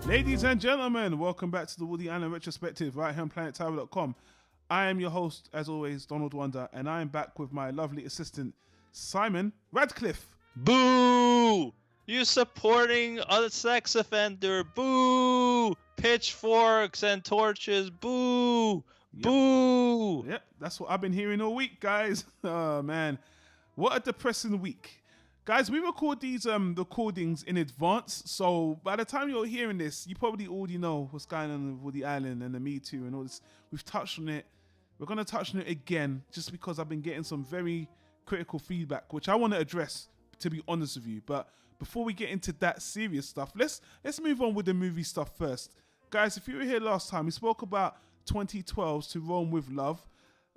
Ladies and gentlemen, welcome back to the Woody Allen Retrospective right here on PlanetTower.com. I am your host, as always, Donald Wonder, and I am back with my lovely assistant, Simon Radcliffe. Boo! You supporting a sex offender. Boo! Pitchforks and torches. Boo! Yep. Boo! Yep, that's what I've been hearing all week, guys. Oh, man. What a depressing week. Guys, we record these recordings in advance, so by the time you're hearing this, you probably already know what's going on with Woody Allen and the Me Too and all this. We've touched on it. We're going to touch on it again, just because I've been getting some very critical feedback, which I want to address, to be honest with you. But before we get into that serious stuff, let's move on with the movie stuff first. Guys, if you were here last time, we spoke about 2012's To Rome With Love,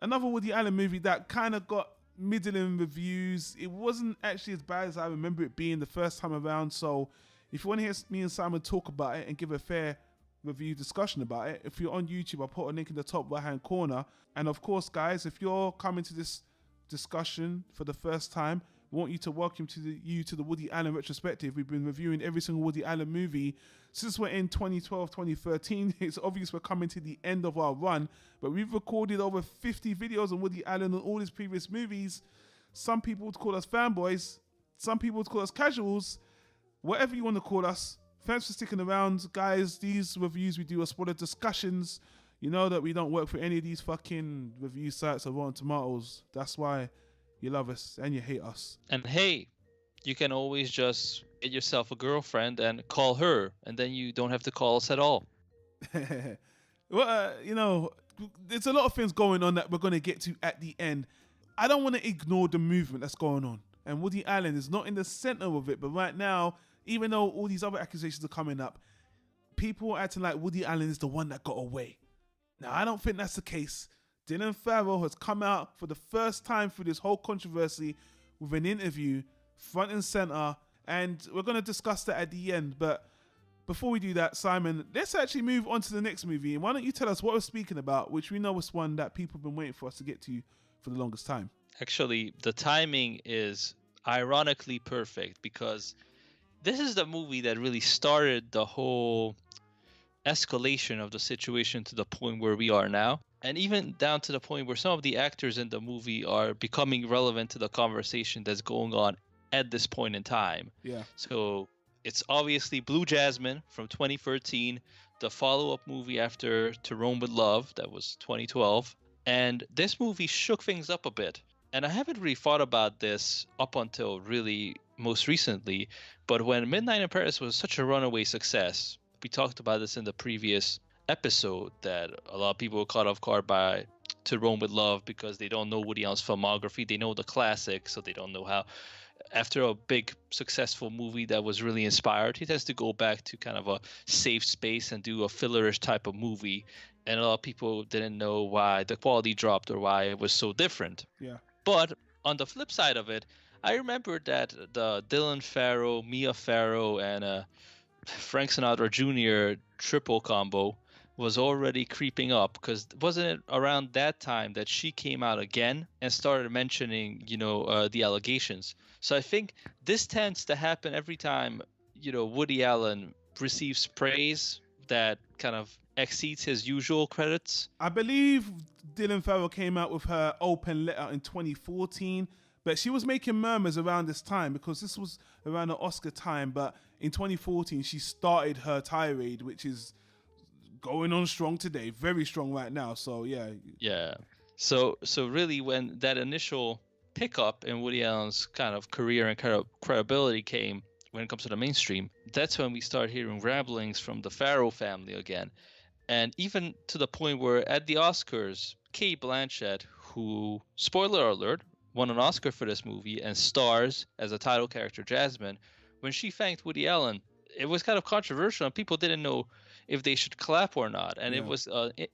another Woody Allen movie that kind of got middling reviews. It wasn't actually as bad as I remember it being the first time around. So if you want to hear me and Simon talk about it and give a fair review discussion about it, if you're on YouTube, I'll put a link in the top right hand corner. And of course, guys, if you're coming to this discussion for the first time, we want you to welcome you to the Woody Allen Retrospective. We've been reviewing every single Woody Allen movie since we're in 2012, 2013. It's obvious we're coming to the end of our run, but we've recorded over 50 videos on Woody Allen and all his previous movies. Some people would call us fanboys. Some people would call us casuals. Whatever you want to call us. Thanks for sticking around, guys. These reviews we do are spoiler discussions. You know that we don't work for any of these fucking review sites or Rotten Tomatoes. That's why you love us and you hate us. And hey, you can always just get yourself a girlfriend and call her, and then you don't have to call us at all. Well, you know, there's a lot of things going on that we're going to get to at the end. I don't want to ignore the movement that's going on. And Woody Allen is not in the center of it. But right now, even though all these other accusations are coming up, people are acting like Woody Allen is the one that got away. Now, I don't think that's the case. Dylan Farrow has come out for the first time through this whole controversy with an interview, front and center, and we're going to discuss that at the end. But before we do that, Simon, let's actually move on to the next movie. And why don't you tell us what we're speaking about, which we know is one that people have been waiting for us to get to for the longest time. Actually, the timing is ironically perfect, because this is the movie that really started the whole escalation of the situation to the point where we are now. And even down to the point where some of the actors in the movie are becoming relevant to the conversation that's going on at this point in time. Yeah. So it's obviously Blue Jasmine from 2013, the follow-up movie after To Rome With Love, that was 2012. And this movie shook things up a bit. And I haven't really thought about this up until really most recently. But when Midnight in Paris was such a runaway success, we talked about this in the previous episode, that a lot of people were caught off guard by To Rome With Love because they don't know Woody Allen's filmography. They know the classics, so they don't know how, after a big successful movie that was really inspired, he tends to go back to kind of a safe space and do a fillerish type of movie. And a lot of people didn't know why the quality dropped or why it was so different. Yeah. But on the flip side of it, I remember that the Dylan Farrow, Mia Farrow, and Frank Sinatra Jr. triple combo was already creeping up, because wasn't it around that time that she came out again and started mentioning, the allegations? So I think this tends to happen every time, Woody Allen receives praise that kind of exceeds his usual credits. I believe Dylan Farrow came out with her open letter in 2014, but she was making murmurs around this time because this was around the Oscar time. But in 2014, she started her tirade, which is going on strong today, very strong right now. So yeah. So really, when that initial pickup in Woody Allen's kind of career and credibility came when it comes to the mainstream, that's when we start hearing ramblings from the Farrow family again. And even to the point where at the Oscars, Cate Blanchett, who, spoiler alert, won an Oscar for this movie and stars as a title character, Jasmine, when she thanked Woody Allen, it was kind of controversial and people didn't know if they should clap or not. And it was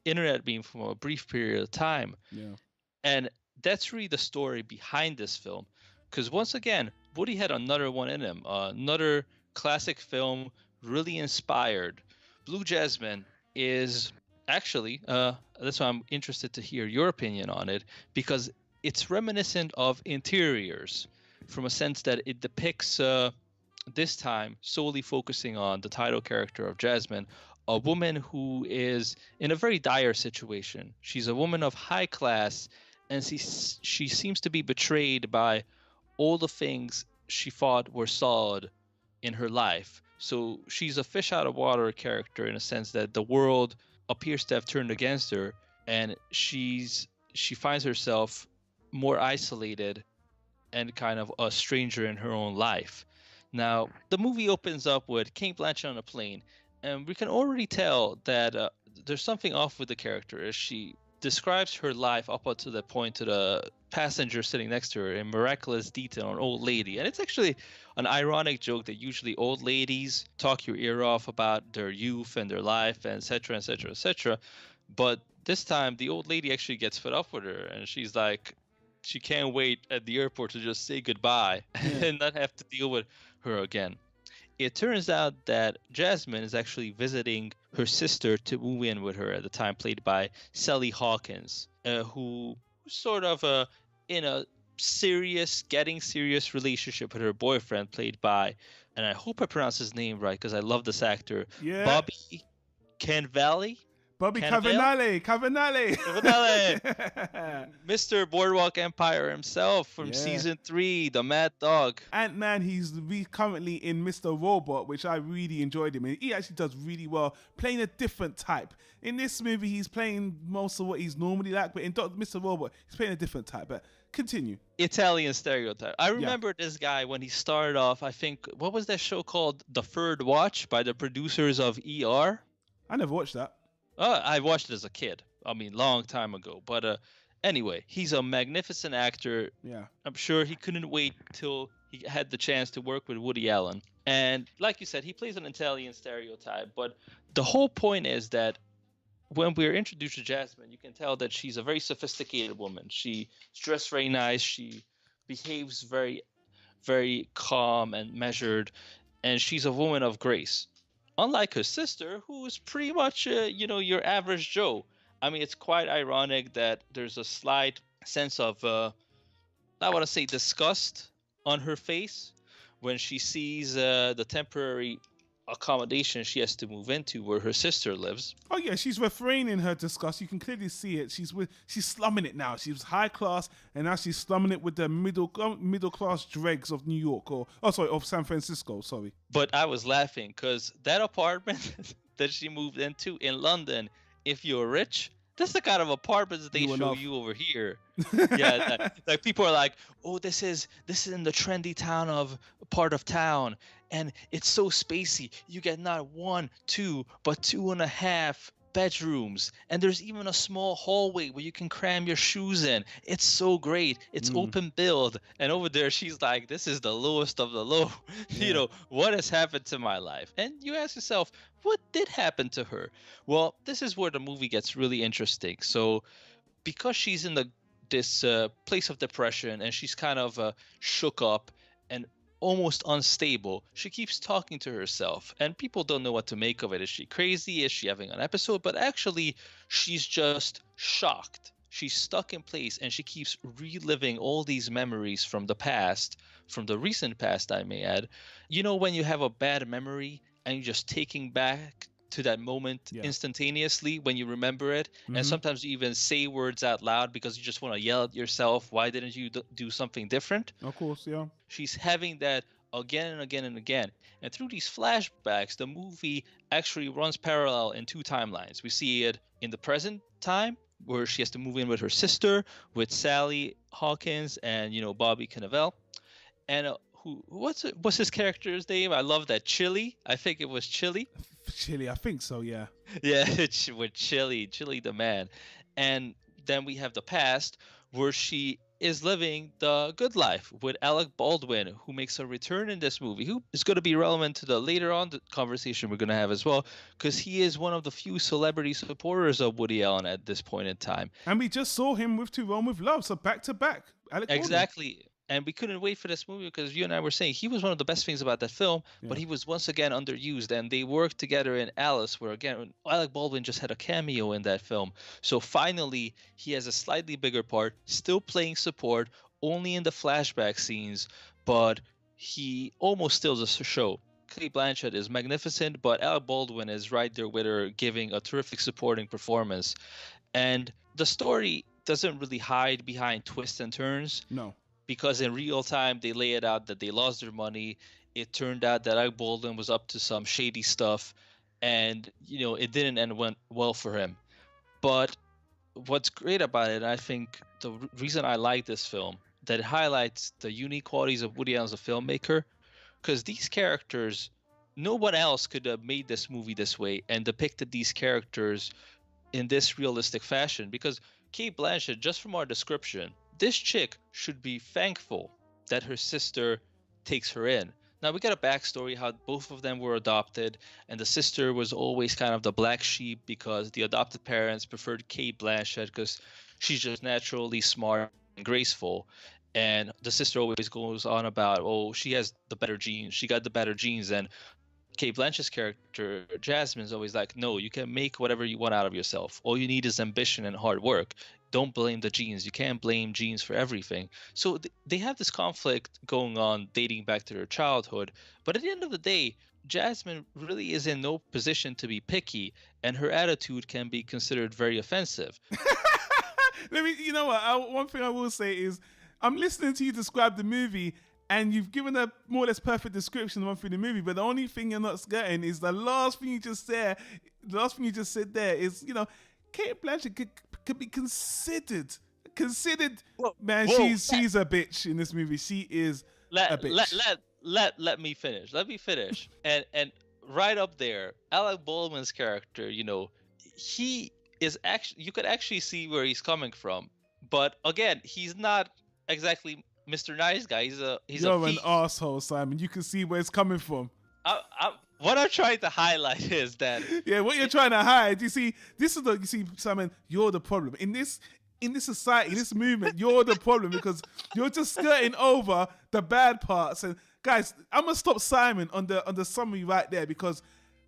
internet meme from a brief period of time. Yeah. And that's really the story behind this film. Because once again, Woody had another one in him, another classic film, really inspired. Blue Jasmine is actually, that's why I'm interested to hear your opinion on it, because it's reminiscent of Interiors, from a sense that it depicts, this time solely focusing on the title character of Jasmine, a woman who is in a very dire situation. She's a woman of high class, and she seems to be betrayed by all the things she thought were solid in her life. So she's a fish out of water character in a sense that the world appears to have turned against her, and she finds herself more isolated and kind of a stranger in her own life. Now, the movie opens up with Kate Blanchett on a plane, and we can already tell that there's something off with the character as she describes her life up until the point to the passenger sitting next to her in miraculous detail, an old lady. And it's actually an ironic joke that usually old ladies talk your ear off about their youth and their life, and et cetera, et cetera, et cetera. But this time, the old lady actually gets fed up with her, and she's like, she can't wait at the airport to just say goodbye and not have to deal with her again. It turns out that Jasmine is actually visiting her sister to move in with her at the time, played by Sally Hawkins, who sort of in a getting serious relationship with her boyfriend, played by, and I hope I pronounce his name right because I love this actor, Bobby Cannavale. Bobby Cannavale. Mr. Boardwalk Empire himself from season 3, the Mad Dog. Ant-Man, he's currently in Mr. Robot, which I really enjoyed him. He actually does really well, playing a different type. In this movie, he's playing most of what he's normally like, but in Mr. Robot, he's playing a different type. But continue. Italian stereotype. I remember this guy when he started off, I think, what was that show called? The Third Watch, by the producers of ER? I never watched that. I watched it as a kid. I mean, long time ago. But anyway, he's a magnificent actor. Yeah. I'm sure he couldn't wait till he had the chance to work with Woody Allen. And like you said, he plays an Italian stereotype. But the whole point is that when we're introduced to Jasmine, you can tell that she's a very sophisticated woman. She's dressed very nice. She behaves very, very calm and measured. And she's a woman of grace. Unlike her sister, who is pretty much, your average Joe. I mean, it's quite ironic that there's a slight sense of, I want to say, disgust on her face when she sees the temporary accommodation she has to move into where her sister lives. Oh yeah, she's refraining her disgust. You can clearly see it. She's slumming it now. She was high class, and now she's slumming it with the middle class dregs of New York, of San Francisco. Sorry. But I was laughing because that apartment that she moved into in London, if you're rich, that's the kind of apartments they show you over here. Yeah, like people are like, oh, this is in the trendy part of town, and it's so spacey. You get not 1, 2, but 2.5 bedrooms, and there's even a small hallway where you can cram your shoes in. It's so great. It's open build. And over there, she's like, this is the lowest of the low. Yeah. What has happened to my life? And you ask yourself, what did happen to her? Well, this is where the movie gets really interesting. So because she's in this place of depression, and she's kind of shook up and almost unstable, she keeps talking to herself, and people don't know what to make of it. Is she crazy? Is she having an episode? But actually, she's just shocked. She's stuck in place, and she keeps reliving all these memories from the past, from the recent past, I may add. When you have a bad memory and you're just taking back to that moment instantaneously when you remember it, and sometimes you even say words out loud because you just want to yell at yourself, why didn't you do something different? Of course, yeah. She's having that again and again and again, and through these flashbacks, the movie actually runs parallel in 2 timelines. We see it in the present time, where she has to move in with her sister, with Sally Hawkins and Bobby Cannavale, and what's his character's name? I love that. Chili. I think it was Chili. Chili, I think so, yeah. Yeah, with Chili the man. And then we have the past where she is living the good life with Alec Baldwin, who makes a return in this movie, who is going to be relevant to the later on the conversation we're going to have as well, because he is one of the few celebrity supporters of Woody Allen at this point in time. And we just saw him with To Rome with Love, so back to back. Alec Baldwin. Exactly. And we couldn't wait for this movie because you and I were saying he was one of the best things about that film, but he was once again underused. And they worked together in Alice, where again, Alec Baldwin just had a cameo in that film. So finally, he has a slightly bigger part, still playing support, only in the flashback scenes, but he almost steals the show. Cate Blanchett is magnificent, but Alec Baldwin is right there with her, giving a terrific supporting performance. And the story doesn't really hide behind twists and turns. No. Because in real time, they lay it out that they lost their money. It turned out that Alec Baldwin was up to some shady stuff, and it didn't end well for him. But what's great about it, and I think the reason I like this film, that it highlights the unique qualities of Woody Allen as a filmmaker, because these characters, no one else could have made this movie this way and depicted these characters in this realistic fashion. Because Cate Blanchett, just from our description, this chick should be thankful that her sister takes her in. Now, we got a backstory how both of them were adopted, and the sister was always kind of the black sheep because the adopted parents preferred Cate Blanchett because she's just naturally smart and graceful. And the sister always goes on about, oh, she has the better genes. She got the better genes. And Cate Blanchett's character, Jasmine, is always like, no, you can make whatever you want out of yourself. All you need is ambition and hard work. Don't blame the genes. You can't blame genes for everything. So they have this conflict going on dating back to their childhood. But at the end of the day, Jasmine really is in no position to be picky, and her attitude can be considered very offensive. You know what? One thing I will say is I'm listening to you describe the movie, and you've given a more or less perfect description of the movie, but the only thing you're not getting is the last thing you just said. The last thing you just said there is, Cate Blanchett could be considered. Man, she's a bitch in this movie. She is a bitch. Let me finish. Let me finish. And right up there, Alec Baldwin's character, he is actually, you could actually see where he's coming from. But again, he's not exactly Mr. Nice Guy. You're an asshole, Simon. You can see where it's coming from. What I'm trying to highlight is that what you're trying to hide. You see, Simon, you're the problem in this society, in this movement. You're the problem because you're just skirting over the bad parts. And guys, I'm gonna stop Simon on the summary right there because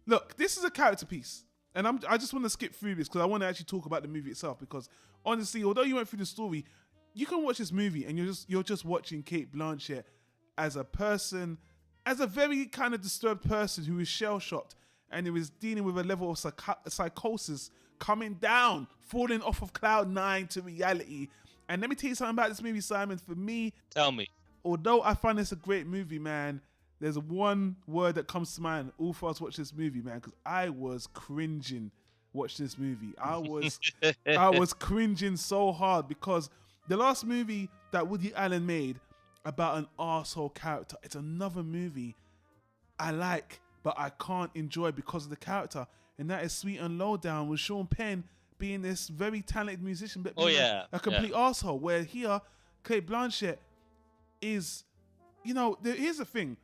look, this is a character piece, and I just want to skip through this because I want to actually talk about the movie itself. Because honestly, although you went through the story, you can watch this movie and you're just watching Cate Blanchett as a person. As a very kind of disturbed person who is shell-shocked and who is dealing with a level of psychosis, coming down, falling off of cloud 9 to reality. And let me tell you something about this movie, Simon. For me, tell me. Although I find this a great movie, man, there's one word that comes to mind all for us watch this movie, man, because I was cringing watching this movie. I was cringing so hard because the last movie that Woody Allen made about an arsehole character, it's another movie I like, but I can't enjoy because of the character, and that is Sweet and Lowdown with Sean Penn being this very talented musician, but being a complete arsehole. Where here, Cate Blanchett is, here's the thing.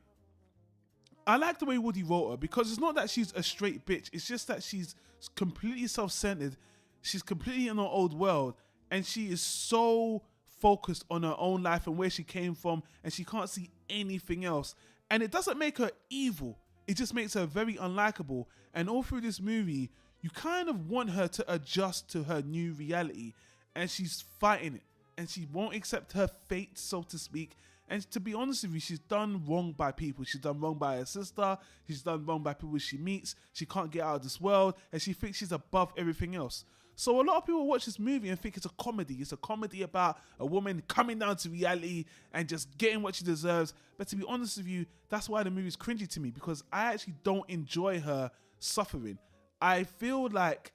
I like the way Woody wrote her because it's not that she's a straight bitch. It's just that she's completely self-centered. She's completely in her old world, and she is so focused on her own life and where she came from, and she can't see anything else. And it doesn't make her evil. It just makes her very unlikable. And all through this movie, you kind of want her to adjust to her new reality, and she's fighting it, and she won't accept her fate, so to speak. And to be honest with you, she's done wrong by people. She's done wrong by her sister. She's done wrong by people she meets. She can't get out of this world, and she thinks she's above everything else. So a lot of people watch this movie and think it's a comedy. It's a comedy about a woman coming down to reality and just getting what she deserves. But to be honest with you, that's why the movie's cringy to me, because I actually don't enjoy her suffering. I feel like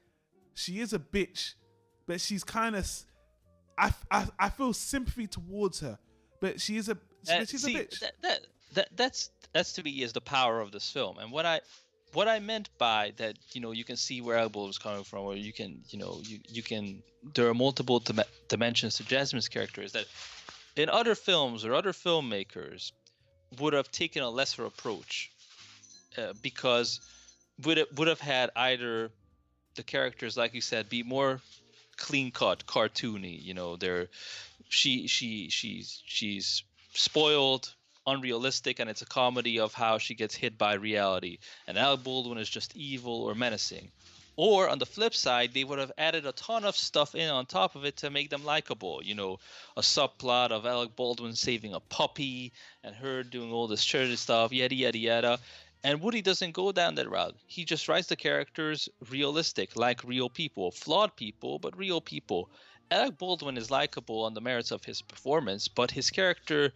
she is a bitch, but she's kind of... I feel sympathy towards her, but she's a bitch. That's to me is the power of this film. And what I what I meant by that, you can see where Elbow was coming from, or you can, you can. There are multiple dimensions to Jasmine's character. Is that in other films or other filmmakers would have taken a lesser approach, because would have had either the characters, like you said, be more clean cut, cartoony. They're she's spoiled, unrealistic, and it's a comedy of how she gets hit by reality. And Alec Baldwin is just evil or menacing. Or on the flip side, they would have added a ton of stuff in on top of it to make them likable. A subplot of Alec Baldwin saving a puppy and her doing all this charity stuff, yada yada yada. And Woody doesn't go down that route. He just writes the characters realistic, like real people, flawed people, but real people. Alec Baldwin is likable on the merits of his performance, but his character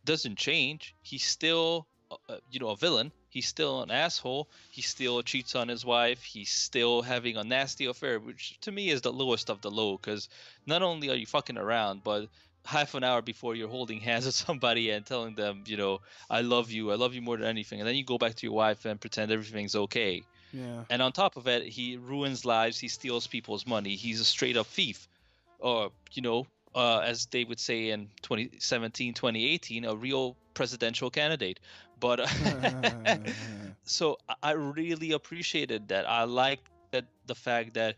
doesn't change. He's still, a villain. He's still an asshole. He still cheats on his wife. He's still having a nasty affair, which to me is the lowest of the low, because not only are you fucking around, but half an hour before you're holding hands with somebody and telling them, I love you more than anything. And then you go back to your wife and pretend everything's okay. Yeah. And on top of it, he ruins lives. He steals people's money. He's a straight up thief. Or, as they would say in 2017, 2018, a real presidential candidate. But so I really appreciated that. I liked that the fact that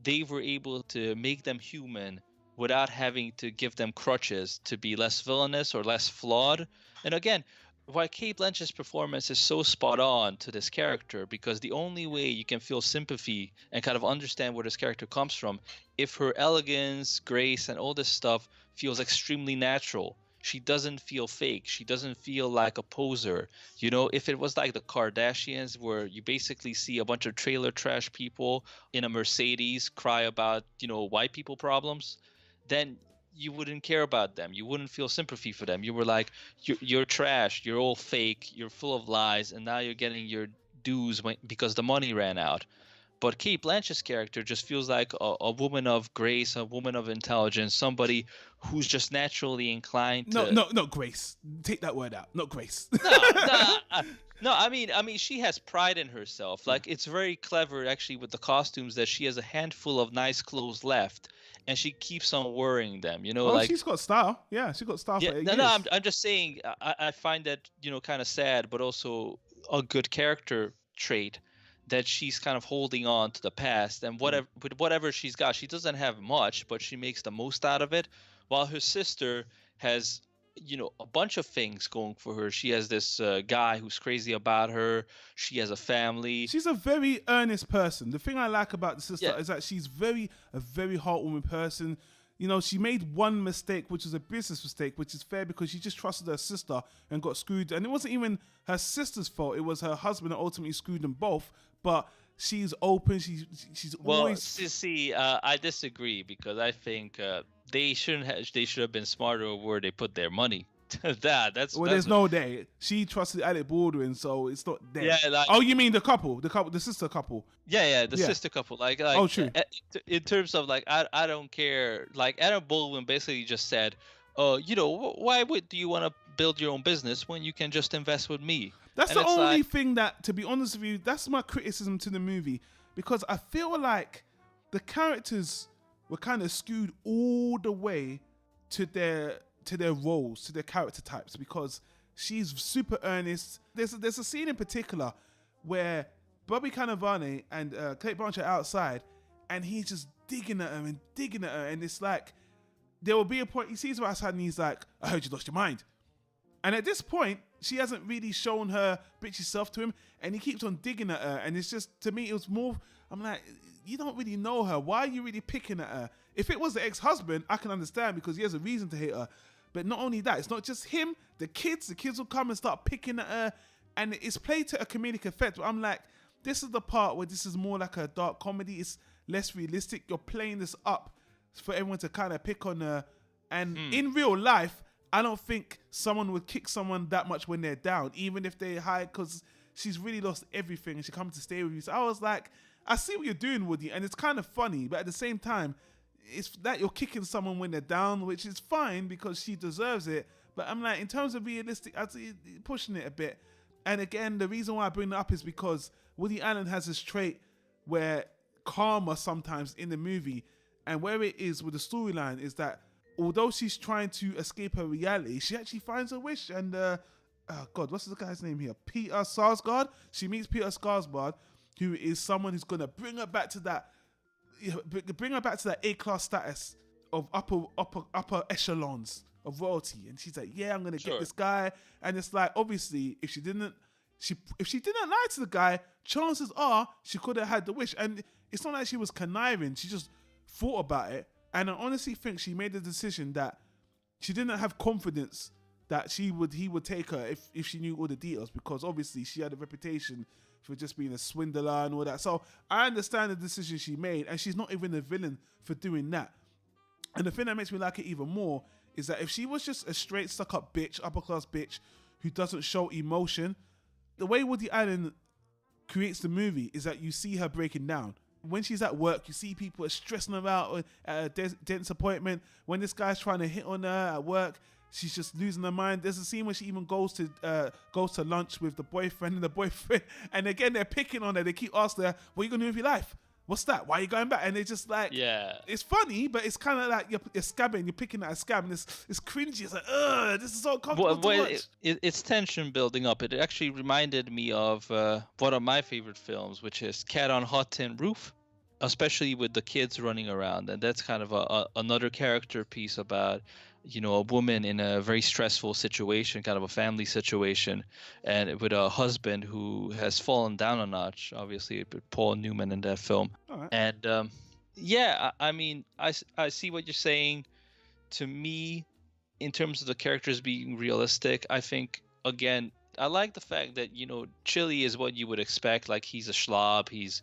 they were able to make them human without having to give them crutches to be less villainous or less flawed. And again, why Cate Blanchett's performance is so spot on to this character, because the only way you can feel sympathy and kind of understand where this character comes from, if her elegance, grace, and all this stuff feels extremely natural. She doesn't feel fake. She doesn't feel like a poser. If it was like the Kardashians, where you basically see a bunch of trailer trash people in a Mercedes cry about, white people problems, then you wouldn't care about them. You wouldn't feel sympathy for them. You were like, you're trash. You're all fake. You're full of lies. And now you're getting your dues because the money ran out. But Cate Blanchett's character just feels like a woman of grace, a woman of intelligence, somebody who's just naturally inclined to... No, not grace. Take that word out. Not grace. No, I mean, she has pride in herself. Like, it's very clever, actually, with the costumes, that she has a handful of nice clothes left, and she keeps on wearing them. Oh, she's got style. Yeah, she's got style. Yeah, for 8 no, years. I'm just saying. I find that kind of sad, but also a good character trait, that she's kind of holding on to the past, and whatever she's got, she doesn't have much, but she makes the most out of it. While her sister has a bunch of things going for her. She has this guy who's crazy about her. She has a family. She's a very earnest person. The thing I like about the sister is that she's a very heartwarming person. She made one mistake, which was a business mistake, which is fair because she just trusted her sister and got screwed. And it wasn't even her sister's fault. It was her husband that ultimately screwed them both. But she's open. She's always... see, I disagree, because I think they should have been smarter where they put their money. There's no day. She trusted Alec Baldwin, so it's not there. Yeah, oh, you mean the sister couple? Yeah, the sister couple. Like oh, true. In terms of like, I don't care. Like, Alec Baldwin basically just said, why do you want to build your own business when you can just invest with me? That's the only thing that, to be honest with you, that's my criticism to the movie, because I feel like the characters were kind of skewed all the way to their roles, to their character types, because she's super earnest. There's a scene in particular where Bobby Cannavale and Cate Blanchett are outside, and he's just digging at her, and it's like, there will be a point, he sees her outside and he's like, I heard you lost your mind. And at this point, she hasn't really shown her bitchy self to him, and he keeps on digging at her, and it's just, to me, it was more, I'm like, you don't really know her. Why are you really picking at her? If it was the ex-husband, I can understand, because he has a reason to hate her. But not only that, it's not just him, the kids will come and start picking at her, and it's played to a comedic effect. But I'm like, this is the part where this is more like a dark comedy. It's less realistic. You're playing this up for everyone to kind of pick on her. And in real life, I don't think someone would kick someone that much when they're down, even if they hide, because she's really lost everything and she comes to stay with you. So I was like, I see what you're doing, Woody, and it's kind of funny, but at the same time, it's that you're kicking someone when they're down, which is fine because she deserves it. But I'm like, in terms of realistic, I'd say pushing it a bit. And again, the reason why I bring that up is because Woody Allen has this trait where karma sometimes in the movie, and where it is with the storyline is that although she's trying to escape her reality, she actually finds a wish. And oh God, what's the guy's name here? Peter Sarsgaard. She meets Peter Sarsgaard, who is someone who's gonna bring her back to that A-class status of upper echelons of royalty. And she's like, yeah, I'm gonna get this guy. And it's like, obviously, if she didn't lie to the guy, chances are she could have had the wish. And it's not like she was conniving. She just thought about it. And I honestly think she made the decision that she didn't have confidence that he would take her if she knew all the details, because obviously she had a reputation for just being a swindler and all that. So I understand the decision she made, and she's not even a villain for doing that. And the thing that makes me like it even more is that if she was just a straight stuck-up bitch, upper-class bitch, who doesn't show emotion, the way Woody Allen creates the movie is that you see her breaking down. When she's at work, you see people are stressing her out at a dentist appointment. When this guy's trying to hit on her at work, she's just losing her mind. There's a scene where she even goes to lunch with the boyfriend, and again, they're picking on her. They keep asking her, what are you going to do with your life? What's that? Why are you going back? And it's just like, it's funny, but it's kind of like you're scabbing, you're picking at a scab, and it's cringy. It's like, ugh, this is so uncomfortable to watch. It's tension building up. It actually reminded me of one of my favorite films, which is Cat on Hot Tin Roof, especially with the kids running around. And that's kind of another character piece about, a woman in a very stressful situation, kind of a family situation, and with a husband who has fallen down a notch, obviously, with Paul Newman in that film. Right. And I mean, I see what you're saying. To me, in terms of the characters being realistic, I think, again, I like the fact that, Chili is what you would expect. Like, he's a slob. He's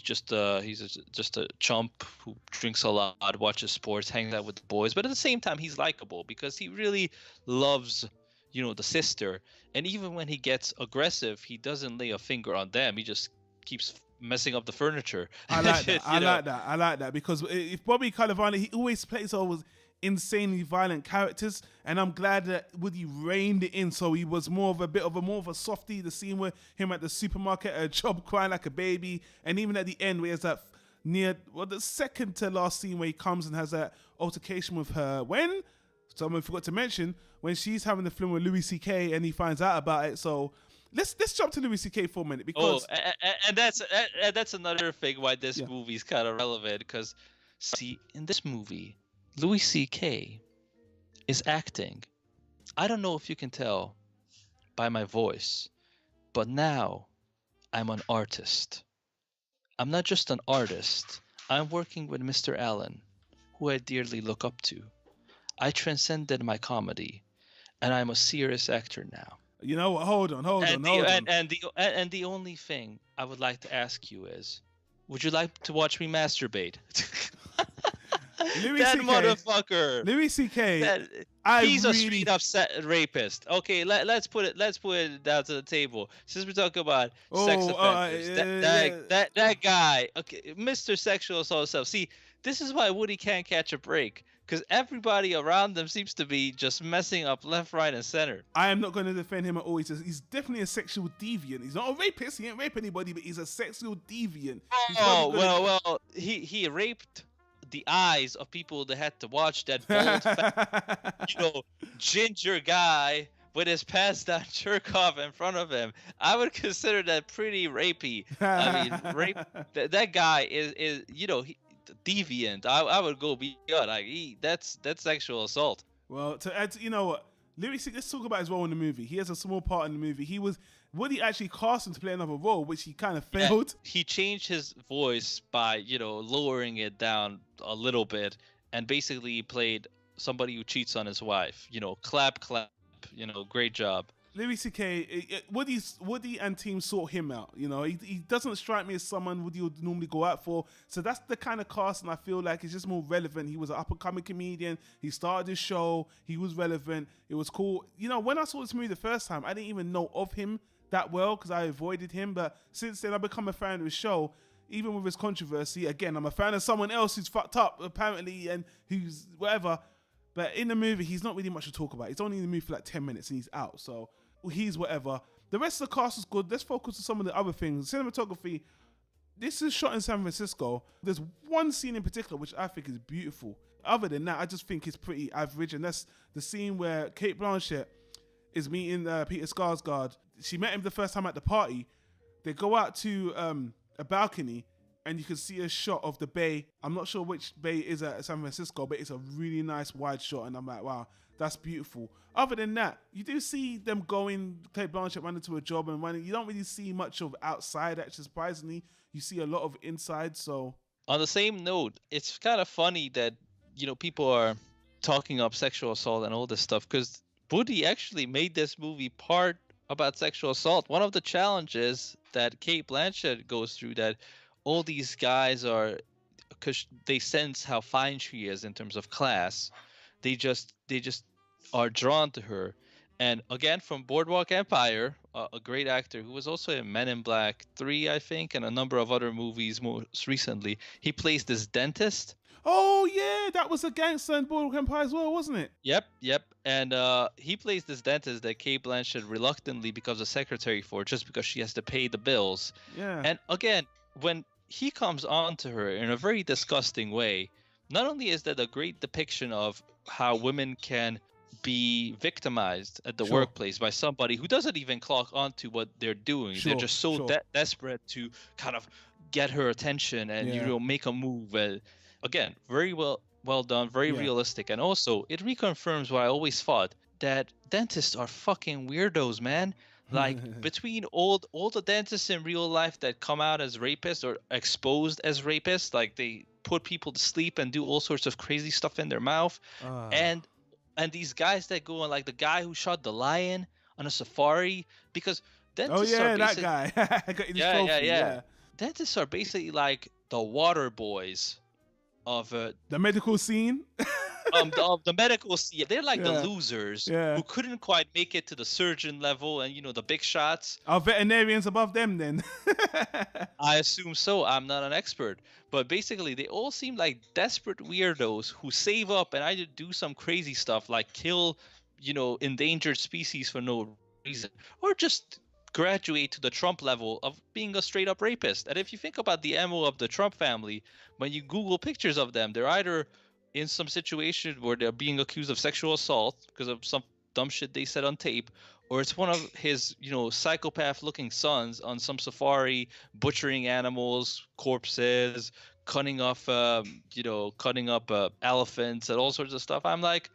just a chump who drinks a lot, watches sports, hangs out with the boys. But at the same time, he's likable because he really loves, the sister. And even when he gets aggressive, he doesn't lay a finger on them. He just keeps messing up the furniture. I like that. I like that because if Bobby Cannavale, he always plays always insanely violent characters, and I'm glad that Woody reined it in, so he was more of a softie. The scene with him at the supermarket, a job crying like a baby, and even at the end where there's that the second to last scene where he comes and has that altercation with her, when someone forgot to mention, when she's having the film with Louis C.K. and he finds out about it. So let's jump to Louis C.K. for a minute, because and that's another thing why this movie is kind of relevant, because see, in this movie, Louis C.K. is acting. I don't know if you can tell by my voice, but now I'm an artist. I'm not just an artist. I'm working with Mr. Allen, who I dearly look up to. I transcended my comedy, and I'm a serious actor now. You know what? Hold on. And the only thing I would like to ask you is, would you like to watch me masturbate? Louis that C.K. motherfucker. Louis C.K. He's a straight up rapist. Okay, let's put it down to the table. Since we're talking about sex offenders, that guy, okay, Mr. Sexual Assault stuff. See, this is why Woody can't catch a break, because everybody around them seems to be just messing up left, right, and center. I am not going to defend him at all. He's definitely a sexual deviant. He's not a rapist. He ain't rape anybody, but he's a sexual deviant. Well, he raped the eyes of people that had to watch that bald, fat, ginger guy with his pants down jerk off in front of him. I would consider that pretty rapey. I mean, rape. That guy is deviant. I would go beyond. Like, that's sexual assault. Well, to add, what, Louis, let's talk about his role in the movie. He has a small part in the movie. Woody actually cast him to play another role, which he kind of failed. He changed his voice by, lowering it down a little bit, and basically played somebody who cheats on his wife. Clap, great job. Louis C.K., Woody and team sought him out. He doesn't strike me as someone Woody would normally go out for. So that's the kind of casting I feel like is just more relevant. He was an up-and-coming comedian. He started his show. He was relevant. It was cool. When I saw this movie the first time, I didn't even know of him that well because I avoided him. But since then, I've become a fan of his show. Even with his controversy, again, I'm a fan of someone else who's fucked up, apparently, and who's whatever. But in the movie, he's not really much to talk about. He's only in the movie for like 10 minutes and he's out. So he's whatever. The rest of the cast is good. Let's focus on some of the other things. Cinematography. This is shot in San Francisco. There's one scene in particular which I think is beautiful. Other than that, I just think it's pretty average, and that's the scene where Kate Blanchett is meeting Peter Skarsgård. She met him the first time at the party. They go out to a balcony, and you can see a shot of the bay. I'm not sure which bay it is at San Francisco, but it's a really nice wide shot, and I'm like, wow, that's beautiful. Other than that, you do see them going, Kate Blanchett running to a job and running. You don't really see much of outside, actually, surprisingly. You see a lot of inside, so... On the same note, it's kind of funny that, people are talking up sexual assault and all this stuff, because Woody actually made this movie part about sexual assault. One of the challenges that Kate Blanchett goes through, that all these guys are, because they sense how fine she is in terms of class, they just are drawn to her. And again, from Boardwalk Empire, a great actor who was also in Men in Black 3, I think, and a number of other movies most recently. He plays this dentist. Oh, yeah, that was a gangster in Boardwalk Empire as well, wasn't it? Yep. And he plays this dentist that Kate Blanchett reluctantly becomes a secretary for, just because she has to pay the bills. Yeah. And again, when he comes on to her in a very disgusting way, not only is that a great depiction of how women can be victimized at the workplace by somebody who doesn't even clock onto what they're doing. They're just so desperate to kind of get her attention and make a move. Again, very well done, very realistic, and also it reconfirms what I always thought, that dentists are fucking weirdos, man. Like, between all the dentists in real life that come out as rapists or exposed as rapists, like they put people to sleep and do all sorts of crazy stuff in their mouth, and these guys that go on, like the guy who shot the lion on a safari, because dentists are that guy. Yeah. Dentists are basically like the water boys of the medical scene. Of the medical scene. They're like the losers who couldn't quite make it to the surgeon level and the big shots. Are veterinarians above them then? I assume so. I'm not an expert, but basically they all seem like desperate weirdos who save up and either do some crazy stuff like kill endangered species for no reason, or just graduate to the Trump level of being a straight up rapist. And if you think about the MO of the Trump family, when you Google pictures of them, they're either in some situation where they're being accused of sexual assault because of some dumb shit they said on tape, or it's one of his, psychopath looking sons on some safari, butchering animals, corpses, cutting up elephants and all sorts of stuff. I'm like,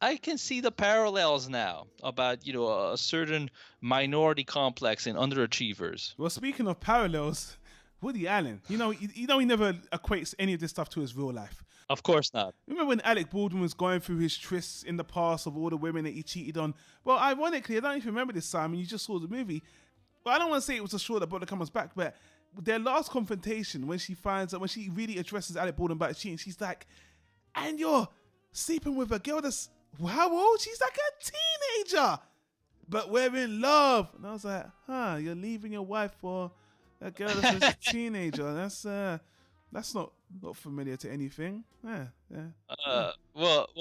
I can see the parallels now about, a certain minority complex in underachievers. Well, speaking of parallels, Woody Allen, he never equates any of this stuff to his real life. Of course not. Remember when Alec Baldwin was going through his trysts in the past of all the women that he cheated on? Well, ironically, I don't even remember this, Simon. You just saw the movie. Well, I don't want to say it was a show that brother comes back, but their last confrontation, when she really addresses Alec Baldwin about cheating, she's like, and you're sleeping with a girl that's, how old? She's like a teenager, but we're in love. And I was like, you're leaving your wife for a girl that's a teenager. That's not familiar to anything. Well,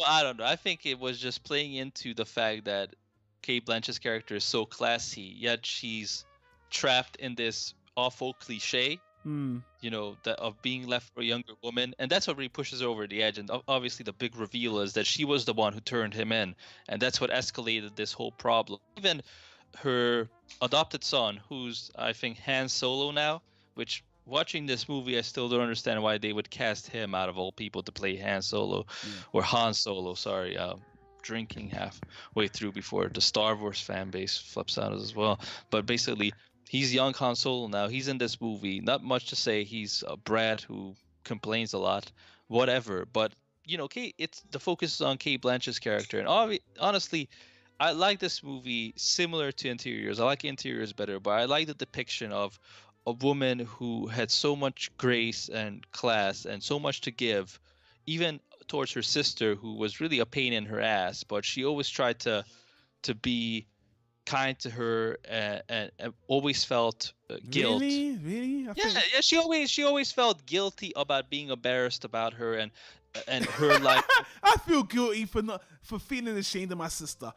I don't know. I think it was just playing into the fact that Kate Blanchett's character is so classy, yet she's trapped in this awful cliche, that of being left for a younger woman, and that's what really pushes her over the edge. And obviously, the big reveal is that she was the one who turned him in, and that's what escalated this whole problem. Even her adopted son, who's I think Han Solo now, which. Watching this movie, I still don't understand why they would cast him out of all people to play Han Solo, or Han Solo, sorry. Drinking halfway through before the Star Wars fan base flips out as well. But basically, he's young Han Solo now. He's in this movie. Not much to say. He's a brat who complains a lot, whatever. But, the focus is on Kate Blanchett's character. And honestly, I like this movie similar to Interiors. I like Interiors better, but I like the depiction of a woman who had so much grace and class and so much to give, even towards her sister, who was really a pain in her ass, but she always tried to be kind to her and always felt guilt. Really? Yeah. She always felt guilty about being embarrassed about her and her life. I feel guilty for feeling ashamed of my sister.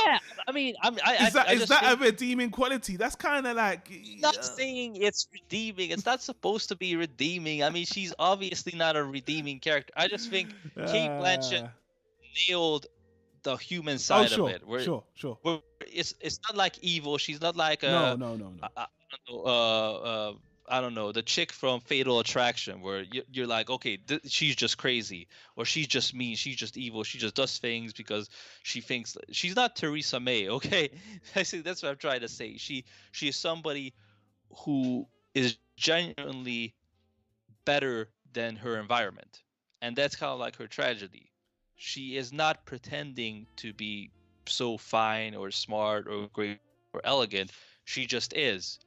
Yeah, I mean, I Is just that a think redeeming quality? That's kind of like not saying it's redeeming. It's not supposed to be redeeming. I mean, she's obviously not a redeeming character. I just think Kate Blanchett uh, nailed the human oh side of sure, it. Where, sure, sure. where it's not like evil. She's not like No, no, no, I, no. I don't know, I don't know, the chick from Fatal Attraction, where you're like, okay, she's just crazy, or she's just mean, she's just evil, she just does things because she thinks she's not Theresa May. Okay, I see. That's what I'm trying to say. She is somebody who is genuinely better than her environment. And that's kind of like her tragedy. She is not pretending to be so fine or smart or great or elegant. She just is.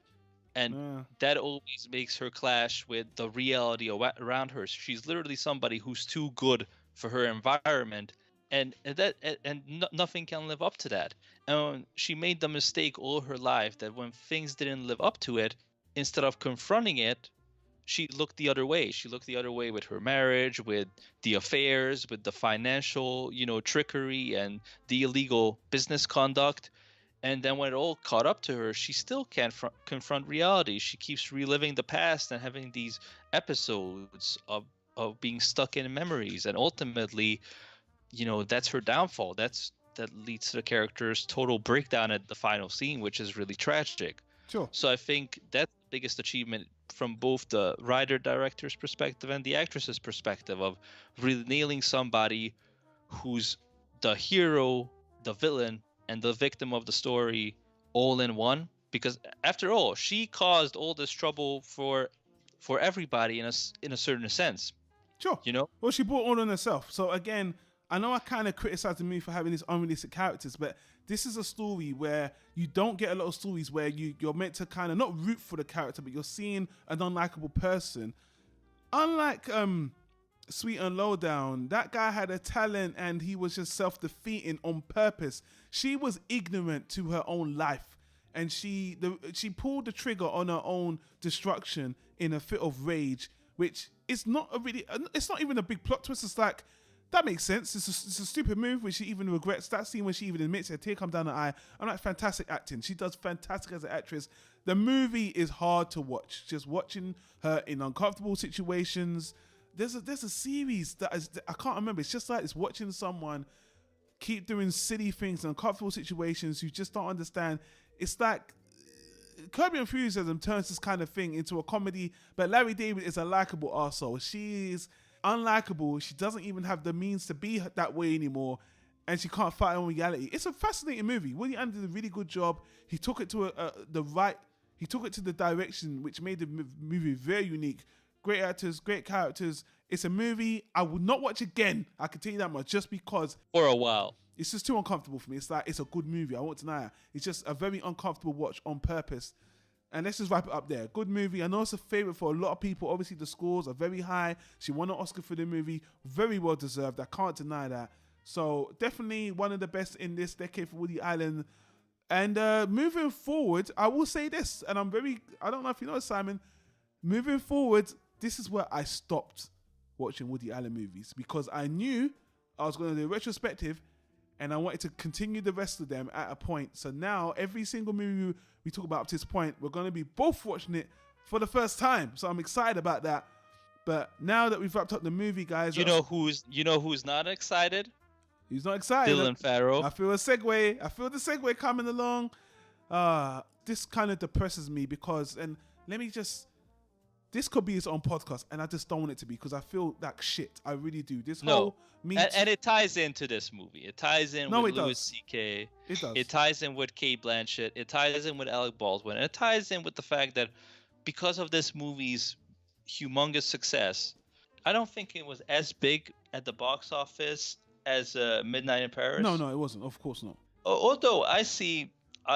And Uh, that always makes her clash with the reality around her. She's literally somebody who's too good for her environment. And nothing can live up to that. And she made the mistake all her life that when things didn't live up to it, instead of confronting it, she looked the other way. She looked the other way with her marriage, with the affairs, with the financial, trickery and the illegal business conduct. And then when it all caught up to her, she still can't confront reality. She keeps reliving the past and having these episodes of being stuck in memories. And ultimately, that's her downfall. That leads to the character's total breakdown at the final scene, which is really tragic. sure. So I think that's the biggest achievement from both the writer-director's perspective and the actress's perspective of really nailing somebody who's the hero, the villain, and the victim of the story all in one. Because after all, she caused all this trouble for everybody in a certain sense. Sure. Well, she brought on herself. So again, I know I kind of criticized the movie for having these unrealistic characters, but this is a story where you don't get a lot of stories where you're meant to kind of not root for the character, but you're seeing an unlikable person. Unlike Sweet and Lowdown, that guy had a talent and he was just self-defeating on purpose. She was ignorant to her own life, and she pulled the trigger on her own destruction in a fit of rage, which is not it's not even a big plot twist. It's like, that makes sense. It's a stupid move, which she even regrets. That scene when she even admits it, a tear come down her eye. I'm like, fantastic acting. She does fantastic as an actress. The movie is hard to watch. Just watching her in uncomfortable situations. There's a series that I can't remember. It's just like it's watching someone keep doing silly things in uncomfortable situations you just don't understand. It's like Curb Your Enthusiasm turns this kind of thing into a comedy, but Larry David is a likable arsehole. She's unlikable. She doesn't even have the means to be that way anymore, and she can't fight on reality. It's a fascinating movie. Woody Allen did a really good job. He took it to the direction which made the movie very unique. Great actors, great characters. It's a movie I would not watch again. I can tell you that much, just because For a while. it's just too uncomfortable for me. It's like, it's a good movie, I won't deny it. It's just a very uncomfortable watch on purpose. And let's just wrap it up there. Good movie. I know it's a favorite for a lot of people. Obviously, the scores are very high. She won an Oscar for the movie. Very well deserved. I can't deny that. So definitely one of the best in this decade for Woody Allen. And moving forward, I will say this, and I don't know if you know, Simon, moving forward, this is where I stopped watching Woody Allen movies, because I knew I was going to do a retrospective and I wanted to continue the rest of them at a point. So now every single movie we talk about up to this point, we're going to be both watching it for the first time. So I'm excited about that. But now that we've wrapped up the movie, guys, You know who's not excited? he's not excited. Dylan Farrow. I feel a segue. I feel the segue coming along. This kind of depresses me because, and this could be its own podcast, and I just don't want it to be, because I feel like shit. I really do. And it ties into this movie. It ties in with Louis C.K. It does. It ties in with Kate Blanchett. It ties in with Alec Baldwin. And it ties in with the fact that because of this movie's humongous success, I don't think it was as big at the box office as Midnight in Paris. No, it wasn't. Of course not. Although I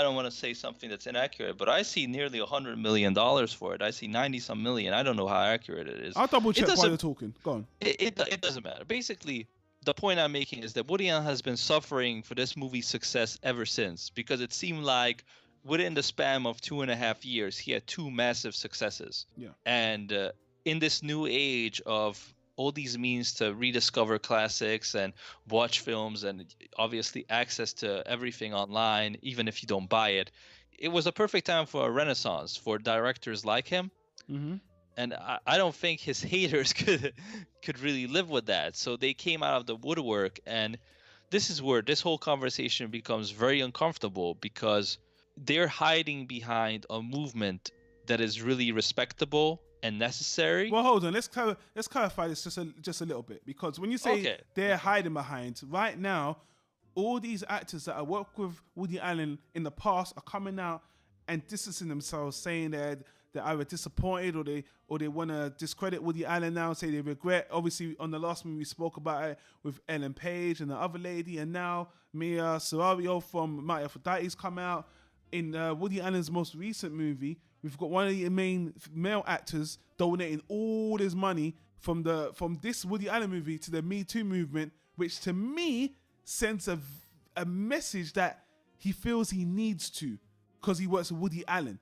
don't want to say something that's inaccurate, but I see nearly $100 million for it. I see 90-some million. I don't know how accurate it is. I'll double check while you're talking. Go on. It doesn't matter. Basically, the point I'm making is that Woody Allen has been suffering for this movie's success ever since, because it seemed like within the span of 2.5 years, he had two massive successes. Yeah. And in this new age of all these means to rediscover classics and watch films, and obviously access to everything online, even if you don't buy it. It was a perfect time for a renaissance for directors like him. Mm-hmm. And I don't think his haters could really live with that. So they came out of the woodwork, and this is where this whole conversation becomes very uncomfortable, because they're hiding behind a movement that is really respectable and necessary. Well, hold on. Let's clarify this just a little bit, because when you say Okay. they're hiding behind, right now, all these actors that I worked with Woody Allen in the past are coming out and distancing themselves, saying that they're either disappointed or they want to discredit Woody Allen now, say they regret. Obviously, on the last movie we spoke about it with Ellen Page and the other lady, and now Mia Sarario from Mighty Aphrodite's come out. In Woody Allen's most recent movie, we've got one of the main male actors donating all his money from this Woody Allen movie to the Me Too movement, which to me sends a message that he feels he needs to, because he works with Woody Allen.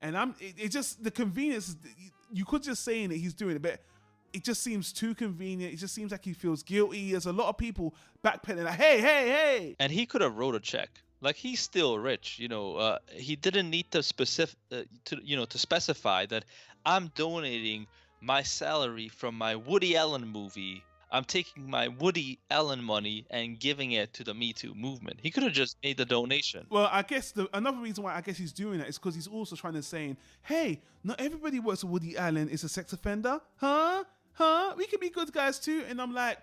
And it just, the convenience, you could just say that he's doing it, but it just seems too convenient. It just seems like he feels guilty. There's a lot of people backpedaling like, hey. And he could have wrote a check. Like, he's still rich, he didn't need to to specify that I'm donating my salary from my Woody Allen movie. I'm taking my Woody Allen money and giving it to the Me Too movement. He could have just made the donation. Well, I guess another reason why I guess he's doing that is because he's also trying to say, hey, not everybody who works with Woody Allen is a sex offender. Huh? We can be good guys too. And I'm like,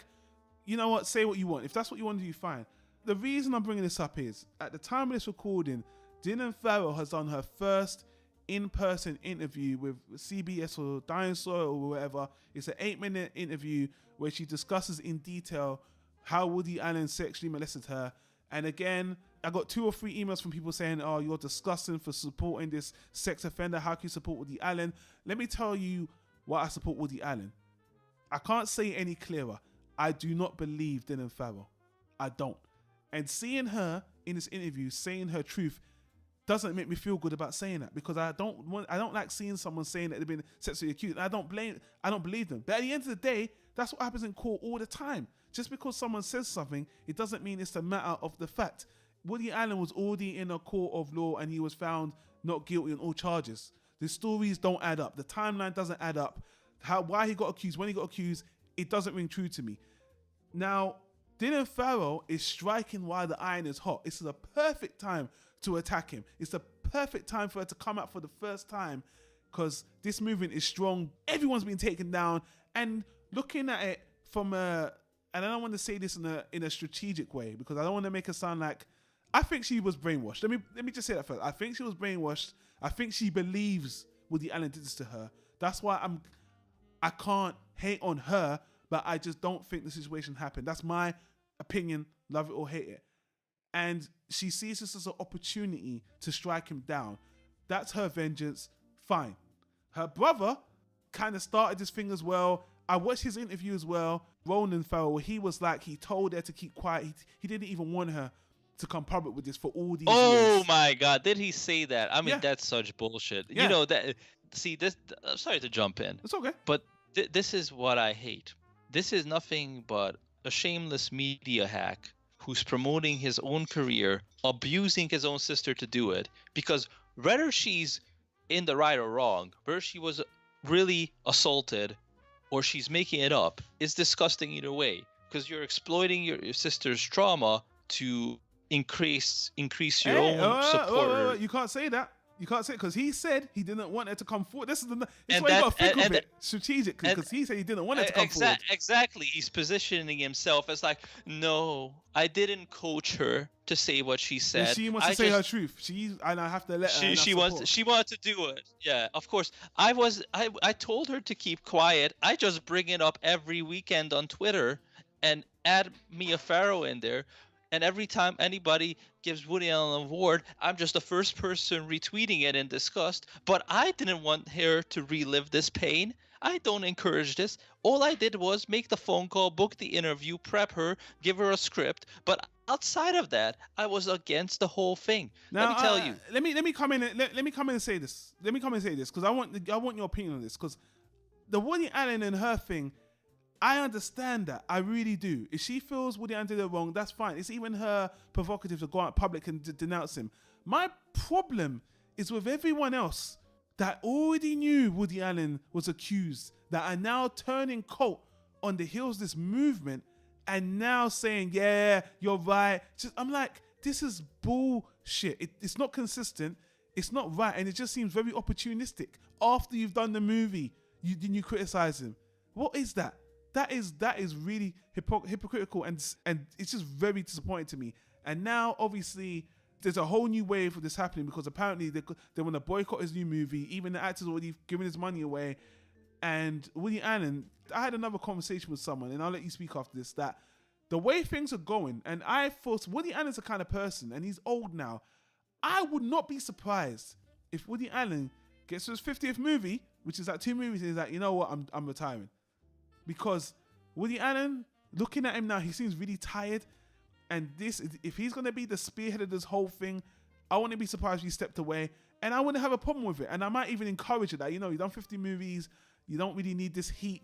you know what? Say what you want. If that's what you want to do, fine. The reason I'm bringing this up is, at the time of this recording, Dylan Farrow has done her first in-person interview with CBS or Dinosaur or whatever. It's an 8-minute interview where she discusses in detail how Woody Allen sexually molested her. And again, I got 2 or 3 emails from people saying, oh, you're disgusting for supporting this sex offender. How can you support Woody Allen? Let me tell you why I support Woody Allen. I can't say any clearer. I do not believe Dylan Farrow. I don't. And seeing her in this interview saying her truth doesn't make me feel good about saying that, because I don't like seeing someone saying that they've been sexually accused. I don't believe them. But at the end of the day, that's what happens in court all the time. Just because someone says something, it doesn't mean it's a matter of the fact. Woody Allen was already in a court of law and he was found not guilty on all charges. The stories don't add up. The timeline doesn't add up. Why he got accused, when he got accused, it doesn't ring true to me. Now, Dylan Farrow is striking while the iron is hot. This is a perfect time to attack him. It's the perfect time for her to come out for the first time, because this movement is strong. Everyone's been taken down. And looking at it from and I don't want to say this in a strategic way, because I don't want to make it sound like, I think she was brainwashed. Let me just say that first. I think she was brainwashed. I think she believes Woody Allen did this to her. That's why I can't hate on her, but I just don't think the situation happened. That's my opinion, love it or hate it. And she sees this as an opportunity to strike him down. That's her vengeance. Fine. Her brother kind of started this thing as well. I watched his interview as well. Ronan Farrow, he was like, he told her to keep quiet. He didn't even want her to come public with this for all these years. Oh my God, did he say that? I mean, Yeah. That's such bullshit. Yeah. You know that. See this. I'm sorry to jump in. It's okay. But this is what I hate. This is nothing but a shameless media hack who's promoting his own career, abusing his own sister to do it. Because whether she's in the right or wrong, whether she was really assaulted or she's making it up, is disgusting either way. Because you're exploiting your sister's trauma to increase your own support. You can't say that. You can't say it, because he said he didn't want her to come forward. This is why you And got to think that- of it strategically, because he said he didn't want her to come forward. Exactly. He's positioning himself as like, no, I didn't coach her to say what she said. And she wants to say her truth. And I have to let her. She wanted to do it. Yeah, of course. I told her to keep quiet. I just bring it up every weekend on Twitter and add Mia Farrow in there. And every time anybody gives Woody Allen an award, I'm just the first person retweeting it in disgust. But I didn't want her to relive this pain. I don't encourage this. All I did was make the phone call, book the interview, prep her, give her a script. But outside of that, I was against the whole thing. Now, let me tell you. Let me come in. Let me come in and say this. Let me come in and say this, because I want your opinion on this. Because the Woody Allen and her thing, I understand that. I really do. If she feels Woody Allen did it wrong, that's fine. It's even her prerogative to go out public and denounce him. My problem is with everyone else that already knew Woody Allen was accused, that are now turning coat on the heels of this movement and now saying, yeah, you're right. I'm like, this is bullshit. It's not consistent. It's not right. And it just seems very opportunistic. After you've done the movie, you criticize him. What is that? That is really hypocritical, and it's just very disappointing to me. And now, obviously, there's a whole new wave of this happening because apparently they want to boycott his new movie. Even the actor's already giving his money away. And Woody Allen, I had another conversation with someone, and I'll let you speak after this, that the way things are going, and I thought Woody Allen's the kind of person, and he's old now, I would not be surprised if Woody Allen gets to his 50th movie, which is like 2 movies, and he's like, you know what, I'm retiring. Because Woody Allen, looking at him now, he seems really tired. And if he's going to be the spearhead of this whole thing, I wouldn't be surprised if he stepped away. And I wouldn't have a problem with it. And I might even encourage it that, you've done 50 movies. You don't really need this heat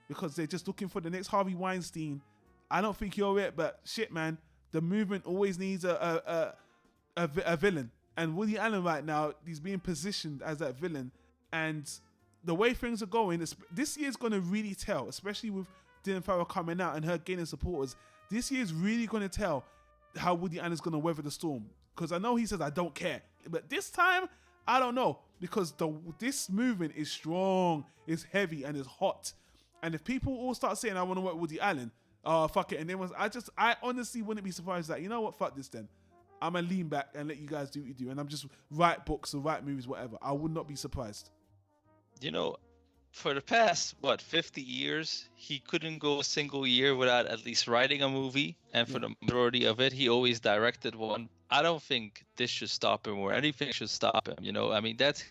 because they're just looking for the next Harvey Weinstein. I don't think you're it, but shit, man. The movement always needs a villain. And Woody Allen right now, he's being positioned as that villain. And the way things are going, this year's going to really tell, especially with Dylan Farrow coming out and her gaining supporters. This year's really going to tell how Woody Allen's going to weather the storm. Because I know he says, I don't care. But this time, I don't know. Because this movement is strong, is heavy, and is hot. And if people all start saying, I want to work with Woody Allen, fuck it. And then I honestly wouldn't be surprised that, you know what, fuck this then. I'm going to lean back and let you guys do what you do. And I'm just write books or write movies, whatever. I would not be surprised. For the past, 50 years, he couldn't go a single year without at least writing a movie. And for the majority of it, he always directed one. I don't think this should stop him or anything should stop him. I mean, that's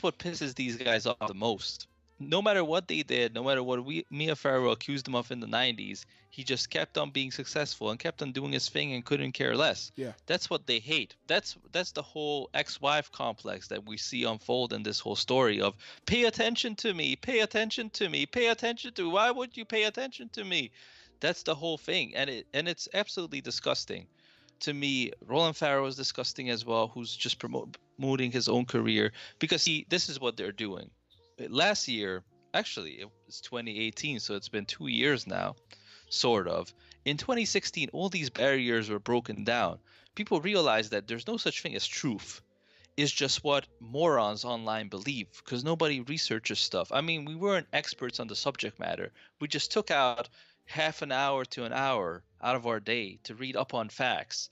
what pisses these guys off the most. No matter what they did, no matter what Mia Farrow accused him of in the 90s, he just kept on being successful and kept on doing his thing and couldn't care less. Yeah. That's what they hate. That's the whole ex-wife complex that we see unfold in this whole story of pay attention to me, pay attention to me, pay attention to me. Why would you pay attention to me? That's the whole thing. And it's absolutely disgusting. To me, Roland Farrow is disgusting as well, who's just promoting his own career because this is what they're doing. Last year, actually, it's 2018, so it's been 2 years now, sort of. In 2016, all these barriers were broken down. People realized that there's no such thing as truth. It's just what morons online believe because nobody researches stuff. I mean, we weren't experts on the subject matter. We just took out half an hour to an hour out of our day to read up on facts.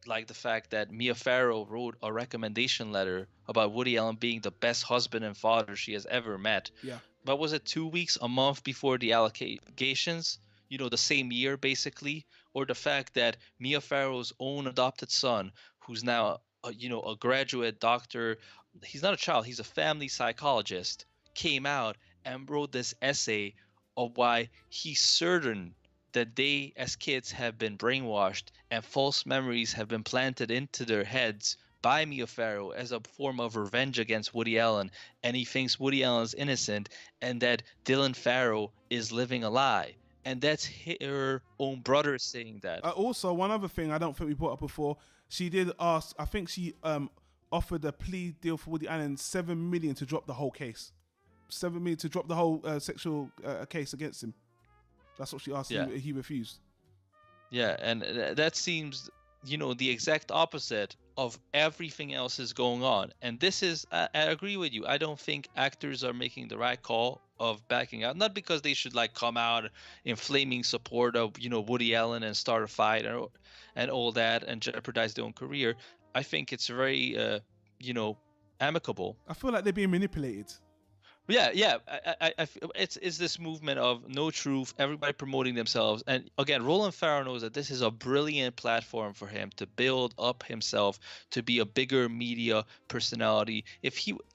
Like the fact that Mia Farrow wrote a recommendation letter about Woody Allen being the best husband and father she has ever met. Yeah. But was it 2 weeks, a month before the allegations? The same year basically. Or the fact that Mia Farrow's own adopted son, who's now a graduate doctor, he's not a child, he's a family psychologist, came out and wrote this essay of why he's certain that they as kids have been brainwashed and false memories have been planted into their heads by Mia Farrow as a form of revenge against Woody Allen, and he thinks Woody Allen is innocent and that Dylan Farrow is living a lie. And that's her own brother saying that. Also, one other thing I don't think we brought up before, she did ask, I think she offered a plea deal for Woody Allen, $7 million to drop the whole case. $7 million to drop the whole sexual case against him. That's what she asked him. He refused. Yeah, and that seems, the exact opposite of everything else is going on. And this is, I agree with you. I don't think actors are making the right call of backing out. Not because they should come out in flaming support of, Woody Allen and start a fight and all that and jeopardize their own career. I think it's very, amicable. I feel like they're being manipulated. Yeah. It's this movement of no truth, everybody promoting themselves. And again, Roland Farrow knows that this is a brilliant platform for him to build up himself to be a bigger media personality.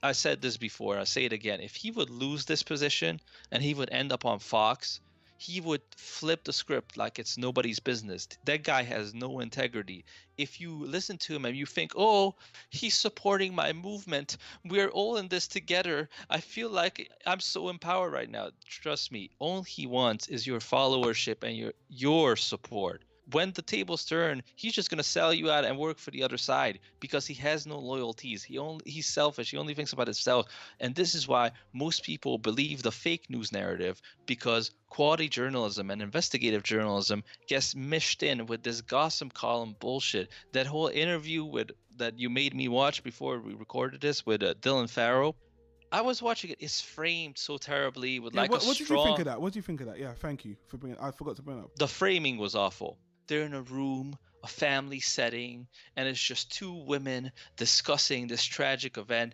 I said this before, and I say it again, if he would lose this position and he would end up on Fox, he would flip the script like it's nobody's business. That guy has no integrity. If you listen to him and you think, oh, he's supporting my movement, we're all in this together, I feel like I'm so empowered right now. Trust me, all he wants is your followership and your support. When the tables turn, he's just gonna sell you out and work for the other side because he has no loyalties. He's selfish. He only thinks about himself. And this is why most people believe the fake news narrative, because quality journalism and investigative journalism gets mixed in with this gossip column bullshit. That whole interview that you made me watch before we recorded this with Dylan Farrow, I was watching it. It's framed so terribly with what did you think of that? What do you think of that? Yeah, thank you for bringing. I forgot to bring it up. The framing was awful. They're in a room, a family setting, and it's just two women discussing this tragic event.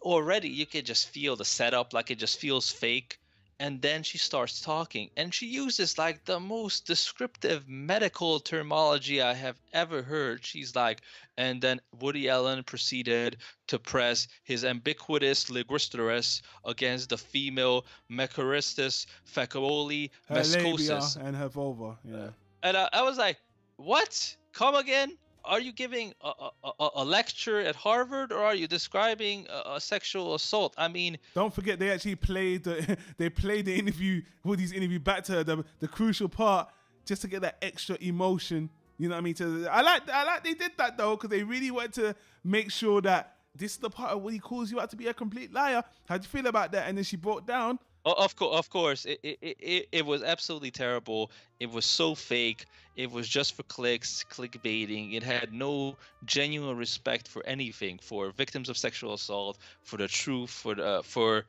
Already, you can just feel the setup, like it just feels fake. And then she starts talking, and she uses like the most descriptive medical terminology I have ever heard. She's like, and then Woody Allen proceeded to press his ubiquitous ligustris against the female mecoristus facoli Her labia viscosus. and her vulva. Yeah. And I was like, what? Come again? Are you giving a lecture at Harvard, or are you describing a sexual assault? I mean, don't forget they actually played the interview, Woody's interview, back to her, the crucial part, just to get that extra emotion. You know what I mean? I like they did that though, because they really wanted to make sure that this is the part of Woody calls you out to be a complete liar. How'd you feel about that? And then she broke down. Of course, it was absolutely terrible. It was so fake. It was just for clicks, clickbaiting. It had no genuine respect for anything, for victims of sexual assault, for the truth, for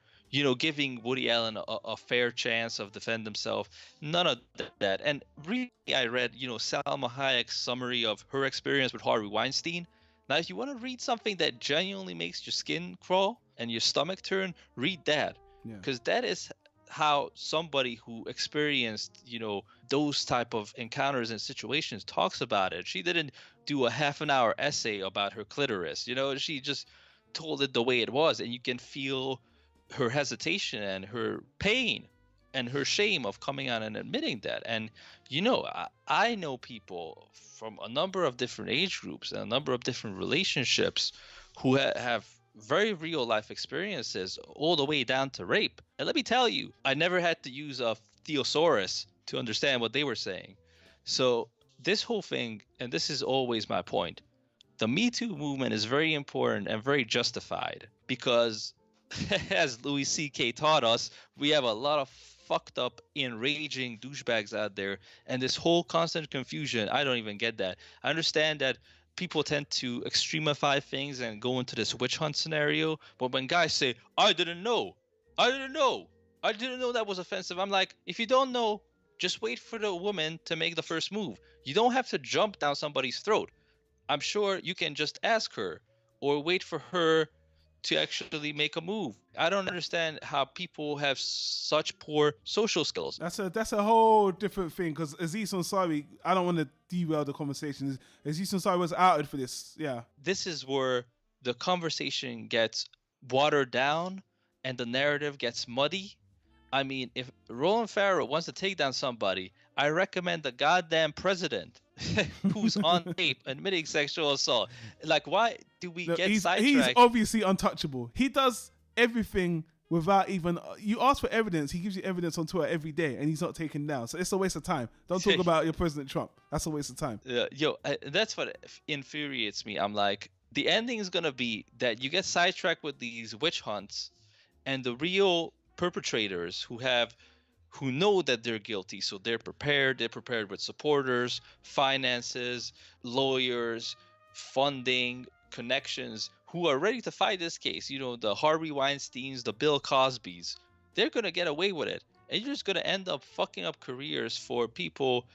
giving Woody Allen a fair chance of defend himself. None of that. And really, I read Salma Hayek's summary of her experience with Harvey Weinstein. Now, if you want to read something that genuinely makes your skin crawl and your stomach turn, read that. Because that is how somebody who experienced, those type of encounters and situations talks about it. She didn't do a half an hour essay about her clitoris. She just told it the way it was. And you can feel her hesitation and her pain and her shame of coming out and admitting that. And, I know people from a number of different age groups and a number of different relationships who have very real life experiences all the way down to rape. And let me tell you, I never had to use a thesaurus to understand what they were saying. So this whole thing, and this is always my point, the Me Too movement is very important and very justified because as Louis C.K. taught us, we have a lot of fucked up, enraging douchebags out there. And this whole constant confusion, I don't even get that. I understand that people tend to extremify things and go into this witch hunt scenario. But when guys say, I didn't know that was offensive, I'm like, if you don't know, just wait for the woman to make the first move. You don't have to jump down somebody's throat. I'm sure you can just ask her or wait for her to actually make a move. I don't understand how people have such poor social skills. That's a whole different thing, because Aziz Ansari, I don't want to derail the conversation. Aziz Ansari was outed for this. Yeah. This is where the conversation gets watered down and the narrative gets muddy. I mean, if Roland Farrow wants to take down somebody, I recommend the goddamn president who's on tape admitting sexual assault. Like, why do we get sidetracked? He's obviously untouchable. He does everything without even... You ask for evidence, he gives you evidence on Twitter every day, and he's not taken down. So it's a waste of time. Don't talk about your President Trump. That's a waste of time. That's what infuriates me. I'm like, the ending is going to be that you get sidetracked with these witch hunts, and the real perpetrators who know that they're guilty, so they're prepared with supporters, finances, lawyers, funding, connections, who are ready to fight this case. The Harvey Weinsteins, the Bill Cosbys, they're going to get away with it. And you're just going to end up fucking up careers for people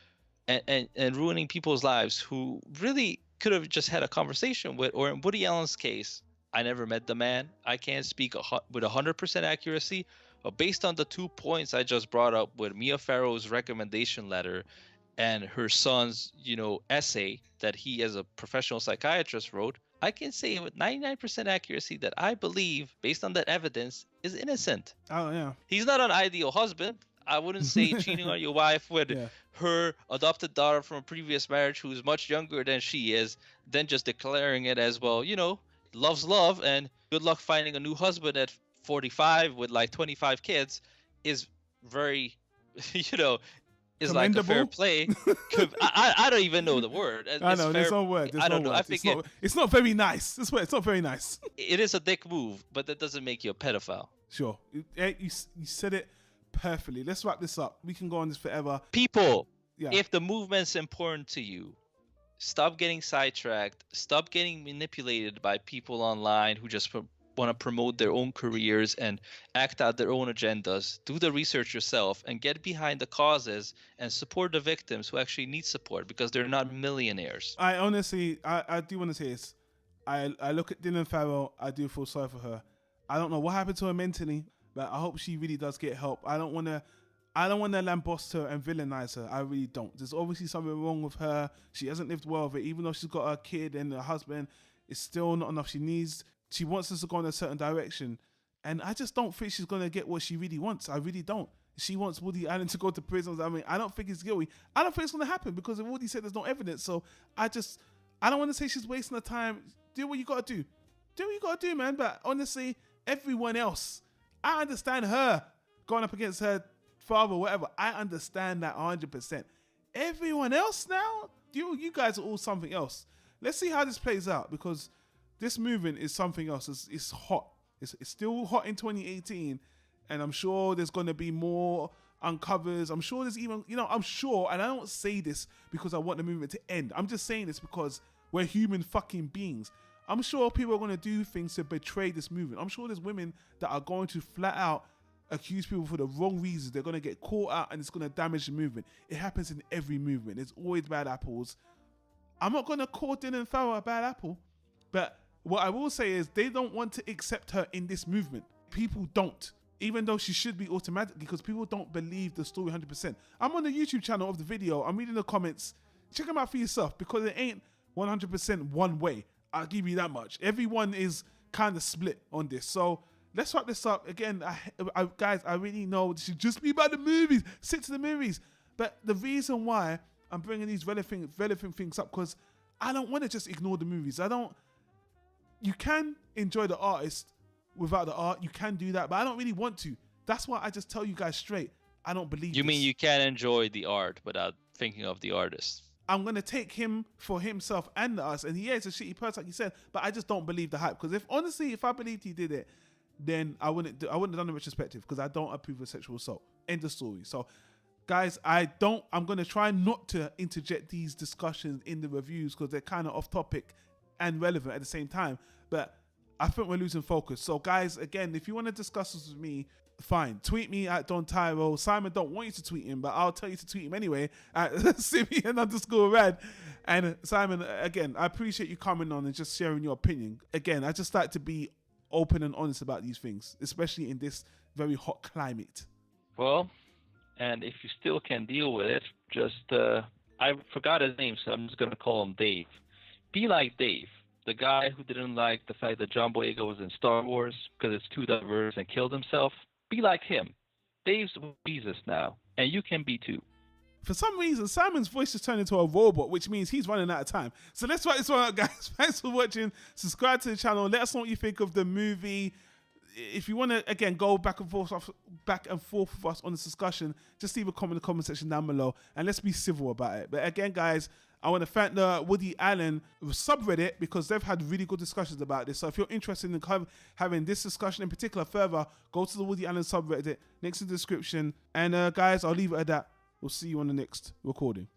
and ruining people's lives who really could have just had a conversation with. Or in Woody Allen's case, I never met the man. I can't speak with 100% accuracy. But based on the 2 points I just brought up with Mia Farrow's recommendation letter and her son's, essay that he as a professional psychiatrist wrote, I can say with 99% accuracy that I believe, based on that evidence, is innocent. Oh, yeah. He's not an ideal husband. I wouldn't say cheating on your wife with Yeah. her adopted daughter from a previous marriage who's much younger than she is, then just declaring it as, well, love's love and good luck finding a new husband at 45 with like 25 kids is very, you know, is like a fair Commendable. play. I don't even know the word. I know, there's no word. I don't know. I think it's not very nice. It's not very nice. it is a dick move, but that doesn't make you a pedophile. Sure. You said it perfectly. Let's wrap this up. We can go on this forever. People, Yeah. if the movement's important to you, stop getting sidetracked. Stop getting manipulated by people online who just want to promote their own careers and act out their own agendas. Do the research yourself and get behind the causes and support the victims who actually need support, because they're not millionaires. I honestly, I do want to say this. I look at Dylan Farrow. I do feel sorry for her. I don't know what happened to her mentally, but I hope she really does get help. I don't want to lambaste her and villainize her. I really don't. There's obviously something wrong with her. She hasn't lived well with it. Even though she's got a kid and a husband, it's still not enough. She wants us to go in a certain direction. And I just don't think she's going to get what she really wants. I really don't. She wants Woody Allen to go to prison. I mean, I don't think he's guilty. I don't think it's going to happen because Woody said there's no evidence. So I don't want to say she's wasting her time. Do what you got to do. Do what you got to do, man. But honestly, everyone else, I understand her going up against her father, whatever. I understand that 100%. Everyone else now, you guys are all something else. Let's see how this plays out, because this movement is something else. It's hot. It's still hot in 2018, and I'm sure there's going to be more uncovers. I'm sure there's even, I'm sure, and I don't say this because I want the movement to end. I'm just saying this because we're human fucking beings. I'm sure people are going to do things to betray this movement. I'm sure there's women that are going to flat out accuse people for the wrong reasons. They're going to get caught out and it's going to damage the movement. It happens in every movement. There's always bad apples. I'm not going to call Dylan Farrow a bad apple, but what I will say is they don't want to accept her in this movement. People don't, even though she should be automatically, because people don't believe the story 100%. I'm on the YouTube channel of the video. I'm reading the comments. Check them out for yourself, because it ain't 100% one way. I'll give you that much. Everyone is kind of split on this. So let's wrap this up. Again, guys, I really know it should just be about the movies. Stick to the movies. But the reason why I'm bringing these relevant things up, because I don't want to just ignore the movies. You can enjoy the artist without the art. You can do that, but I don't really want to. That's why I just tell you guys straight. I don't believe You mean you can enjoy the art without thinking of the artist? I'm going to take him for himself and us. And he is a shitty person, like you said, but I just don't believe the hype. Because if I believed he did it, then I wouldn't have done a retrospective, because I don't approve of sexual assault. End of story. So, guys, I'm going to try not to interject these discussions in the reviews, because they're kind of off topic and relevant at the same time. But I think we're losing focus. So, guys, again, if you want to discuss this with me, fine. Tweet me at Don Tyro. Simon don't want you to tweet him, but I'll tell you to tweet him anyway at Simeon_Rad. And Simon, again, I appreciate you coming on and just sharing your opinion. Again, I just like to be open and honest about these things, especially in this very hot climate. Well, and if you still can deal with it, just, I forgot his name, so I'm just going to call him Dave. Be like Dave, the guy who didn't like the fact that John Boyega was in Star Wars because it's too diverse and killed himself. Be like him. Dave's Jesus now, and you can be too. For some reason, Simon's voice just turned into a robot, which means he's running out of time. So let's wrap this one up, guys. Thanks for watching. Subscribe to the channel. Let us know what you think of the movie. If you want to, again, go back and forth with us on this discussion, just leave a comment in the comment section down below, and let's be civil about it. But again, guys, I want to thank the Woody Allen subreddit, because they've had really good discussions about this. So if you're interested in having this discussion in particular further, go to the Woody Allen subreddit, links in the description. And guys, I'll leave it at that. We'll see you on the next recording.